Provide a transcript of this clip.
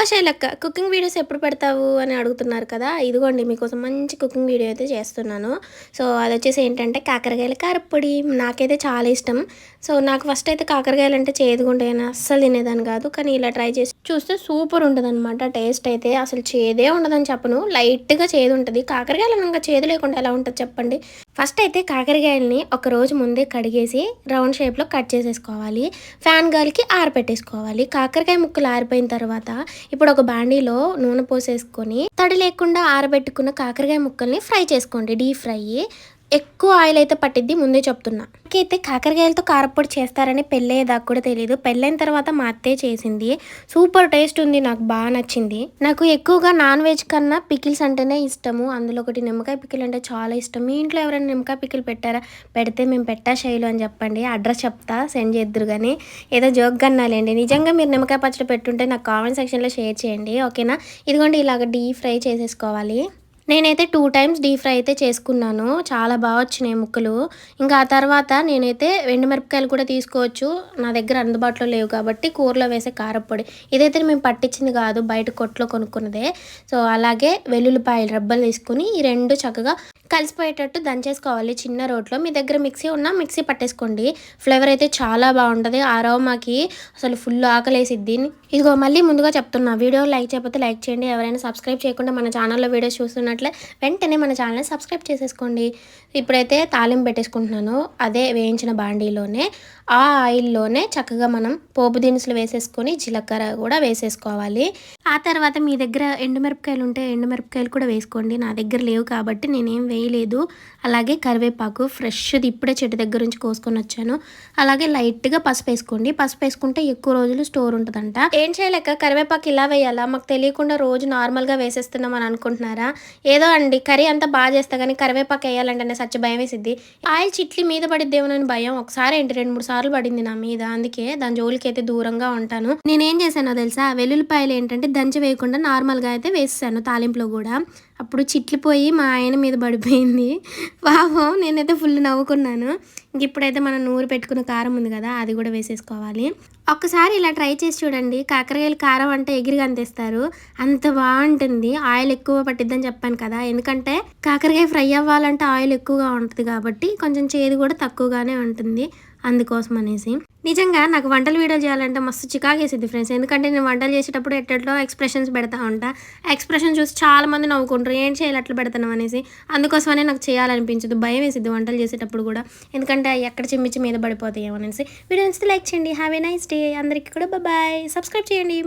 ఓ శైలక్క, cooking videos ఎప్పుడు పెడతావు అని అడుగుతున్నారు కదా! ఇదిగోండి మీకోసం మంచి కుకింగ్ వీడియో అయితే చేస్తున్నాను. సో, అదొచ్చేసి ఏంటంటే కాకరకాయల కారప్పొడి. నాకైతే చాలా ఇష్టం. సో, నాకు ఫస్ట్ అయితే కాకరకాయలంటే చేదుగుంటాయని అస్సలు తినేదాన్ని కాదు. కానీ ఇలా ట్రై చేసి చూస్తే సూపర్ ఉంటదనమాట టేస్ట్ అయితే. అసలు చేదే ఉండదని చెప్పను. లైట్‌గా చేదుంటది. కాకరకాయలు అనంగా చేదు లేకుండా ఎలా ఉంటది చెప్పండి? ఫస్ట్ అయితే కాకరకాయలని ఒక రోజు ముందే కడిగేసి రౌండ్ షేప్‌లో కట్ చేసేసుకోవాలి. ఫ్యాన్ గాలికి ఆరబెట్టేసుకోవాలి. కాకరకాయ ముక్కలు ఆరిపోయిన తర్వాత ఇప్పుడు ఒక బాండీలో నూనె పోసేసుకొని తడి లేకుండా ఆరబెట్టుకున్న కాకరకాయ ముక్కల్ని ఫ్రై చేసుకోండి. Deep fry. ఎక్కువ ఆయిల్ అయితే పట్టిద్ది ముందే చెప్తున్నా. నాకైతే కాకరకాయలతో కారప్పొడి చేస్తారని పెళ్ళయ్యేదాకా కూడా తెలియదు. పెళ్ళైన తర్వాత మా అత్తే చేసింది. సూపర్ టేస్ట్ ఉంది. నాకు బాగా నచ్చింది. నాకు ఎక్కువగా నాన్ వెజ్ కన్నా పికిల్స్ అంటేనే ఇష్టము. అందులో ఒకటి నిమ్మకాయ పికిల్ అంటే చాలా ఇష్టం. మీ ఇంట్లో ఎవరైనా నిమ్మకాయ పికిల్ పెట్టారా? పెడితే మేము పెట్టా శైలు అని చెప్పండి. అడ్రస్ చెప్తా, సెండ్ చేద్దురు కానీ. ఏదో జోక్గా అనాలేండి. నిజంగా మీరు నిమ్మకాయ పచ్చడి పెట్టుంటే నాకు కామెంట్ సెక్షన్లో షేర్ చేయండి. ఓకేనా? ఇదిగోండి ఇలాగ డీప్ ఫ్రై చేసేసుకోవాలి. నేనైతే 2 టైమ్స్ డీప్ ఫ్రై అయితే చేసుకున్నాను. చాలా బా వచ్చినాయి ముక్కలు. ఇంకా ఆ తర్వాత నేనైతే ఎండుమిరపకాయలు కూడా తీసుకోవచ్చు. నా దగ్గర అందుబాటులో లేవు కాబట్టి కూరలో వేసే కారప్పొడి. ఇదైతే మేము పట్టించింది కాదు. బయట కొట్లో కొనుక్కున్నదే. సో, అలాగే వెల్లుల్లిపాయలు రెబ్బలు తీసుకొని ఈ 2 చక్కగా కలిసిపోయేటట్టు దంచేసుకోవాలి చిన్న రోట్లో. మీ దగ్గర మిక్సీ ఉన్నా మిక్సీ పట్టేసుకోండి. ఫ్లేవర్ అయితే చాలా బాగుంటుంది. ఆ అరోమాకి అసలు ఫుల్ ఆకలేసిద్ది. ఇదిగో మళ్ళీ ముందుగా చెప్తున్నా, వీడియో లైక్ చేయకపోతే లైక్ చేయండి. ఎవరైనా సబ్స్క్రైబ్ చేయకుండా మన ఛానల్లో వీడియోస్ చూస్తున్నట్లే వెంటనే మన ఛానల్ని సబ్స్క్రైబ్ చేసేసుకోండి. ఇప్పుడైతే తాలింపు పెట్టేసుకుంటున్నాను. అదే వేయించిన బాండీలోనే ఆ ఆయిల్లోనే చక్కగా మనం పోపు దినుసులు వేసేసుకొని జీలకర్ర కూడా వేసేసుకోవాలి. ఆ తర్వాత మీ దగ్గర ఎండుమిరపకాయలు ఉంటే ఎండుమిరపకాయలు కూడా వేసుకోండి. నా దగ్గర లేవు కాబట్టి నేనేం వేయలేదు. అలాగే కరివేపాకు ఫ్రెష్ది ఇప్పుడే చెట్టు దగ్గర నుంచి కోసుకొని వచ్చాను. అలాగే లైట్గా పసుపు వేసుకోండి. పసుపు వేసుకుంటే ఎక్కువ రోజులు స్టోర్ ఉంటుందంట. ఏం చేయలేక కరివేపాకు ఇలా వేయాలా? మాకు తెలియకుండా రోజు నార్మల్గా వేసేస్తున్నాం అని అనుకుంటున్నారా? ఏదో అండి, కర్రీ అంతా బాగా చేస్తా కానీ కరివేపాకు వేయాలంటేనే సచ్చ భయం వేసిద్ది. ఆయిల్ చిట్లి మీద పడిద్దేమోనని భయం. ఒకసారి ఏంటి 2-3 సార్లు పడింది నా మీద. అందుకే దాని జోలికి అయితే దూరంగా ఉంటాను. నేనేం చేశానో తెలుసా? వెల్లుల్లిపాయలు ఏంటంటే దంచి వేయకుండా నార్మల్గా అయితే వేసాను తాలింపులో కూడా. అప్పుడు చిట్లిపోయి మా ఆయన మీద పడిపోయింది. పాపం నేనైతే ఫుల్ నవ్వుకున్నాను. ఇప్పుడైతే మనం నూరు పెట్టుకున్న కారం ఉంది కదా, అది కూడా వేసేసుకోవాలి. ఒక్కసారి ఇలా ట్రై చేసి చూడండి. కాకరకాయలు కారం అంటే ఎగిరిగా అంతేస్తారు. అంత బాగుంటుంది. ఆయిల్ ఎక్కువ పట్టిద్దని చెప్పాను కదా, ఎందుకంటే కాకరకాయ ఫ్రై అవ్వాలంటే ఆయిల్ ఎక్కువగా ఉంటుంది కాబట్టి కొంచెం చేదు కూడా తక్కువగానే ఉంటుంది. అందుకోసం అనేసి నిజంగా నాకు వంటలు వీడియోలు చేయాలంటే మస్తు చికాకేసిద్ది ఫ్రెండ్స్. ఎందుకంటే నేను వంటలు చేసేటప్పుడు ఎట్టట్లో ఎక్స్ప్రెషన్స్ పెడతా ఉంటా. ఆ ఎక్స్ప్రెషన్ చూసి చాలా మంది నవ్వుకుంటారు, ఏం చేయాలి అట్లా పెడతాను అనేసి. అందుకోసమనే నాకు చేయాలనిపించదు. భయం వేసిద్ది వంటలు చేసేటప్పుడు కూడా. ఎందుకంటే ఎక్కడ చిమ్మిచ్చి మీద పడిపోతాయేమో అనేసి. వీడియో నచ్చితే లైక్ చేయండి. Have a nice day. అందరికీ కూడా బాయ్. సబ్స్క్రైబ్ చేయండి.